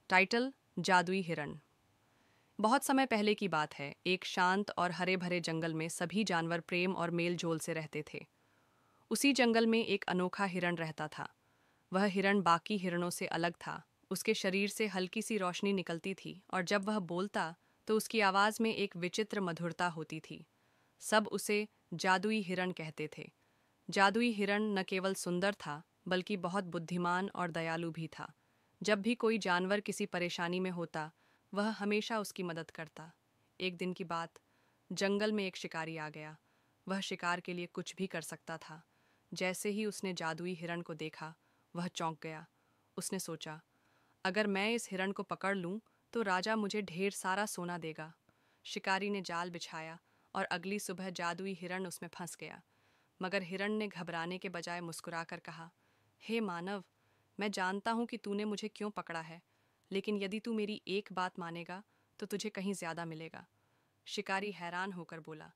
Title: जादुई हिरण। बहुत समय पहले की बात है। एक शांत और हरे भरे जंगल में सभी जानवर प्रेम और मेल जोल से रहते थे। उसी जंगल में एक अनोखा हिरण रहता था। वह हिरण बाकी हिरणों से अलग था। उसके शरीर से हल्की सी रोशनी निकलती थी और जब वह बोलता तो उसकी आवाज़ में एक विचित्र मधुरता होती थी। सब उसे जादुई हिरण कहते थे। जादुई हिरण न केवल सुंदर था बल्कि बहुत बुद्धिमान और दयालु भी था। जब भी कोई जानवर किसी परेशानी में होता, वह हमेशा उसकी मदद करता। एक दिन की बात, जंगल में एक शिकारी आ गया। वह शिकार के लिए कुछ भी कर सकता था। जैसे ही उसने जादुई हिरण को देखा, वह चौंक गया। उसने सोचा, अगर मैं इस हिरण को पकड़ लूं, तो राजा मुझे ढेर सारा सोना देगा। शिकारी ने जाल बिछाया और अगली सुबह जादुई हिरण उसमें फंस गया। मगर हिरण ने घबराने के बजाय मुस्कुराकर कहा, हे मानव, मैं जानता हूं कि तूने मुझे क्यों पकड़ा है, लेकिन यदि तू मेरी एक बात मानेगा तो तुझे कहीं ज्यादा मिलेगा। शिकारी हैरान होकर बोला,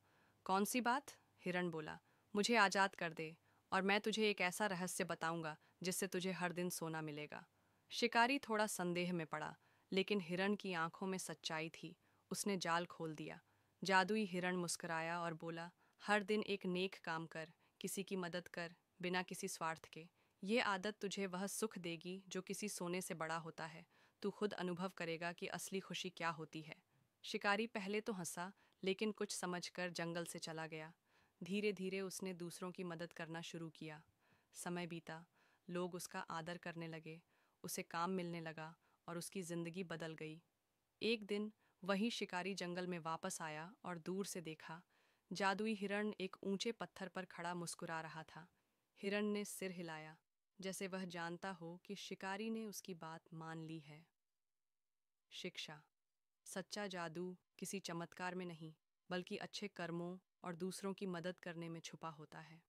कौन सी बात? हिरण बोला, मुझे आजाद कर दे और मैं तुझे एक ऐसा रहस्य बताऊंगा जिससे तुझे हर दिन सोना मिलेगा। शिकारी थोड़ा संदेह में पड़ा, लेकिन हिरण की आंखों में सच्चाई थी। उसने जाल खोल दिया। जादुई हिरण मुस्कुराया और बोला, हर दिन एक नेक काम कर, किसी की मदद कर, बिना किसी स्वार्थ के। ये आदत तुझे वह सुख देगी जो किसी सोने से बड़ा होता है। तू खुद अनुभव करेगा कि असली खुशी क्या होती है। शिकारी पहले तो हंसा, लेकिन कुछ समझकर जंगल से चला गया। धीरे धीरे उसने दूसरों की मदद करना शुरू किया। समय बीता, लोग उसका आदर करने लगे, उसे काम मिलने लगा और उसकी जिंदगी बदल गई। एक दिन वही शिकारी जंगल में वापस आया और दूर से देखा, जादुई हिरण एक ऊंचे पत्थर पर खड़ा मुस्कुरा रहा था। हिरण ने सिर हिलाया, जैसे वह जानता हो कि शिकारी ने उसकी बात मान ली है। शिक्षा: सच्चा जादू किसी चमत्कार में नहीं, बल्कि अच्छे कर्मों और दूसरों की मदद करने में छुपा होता है।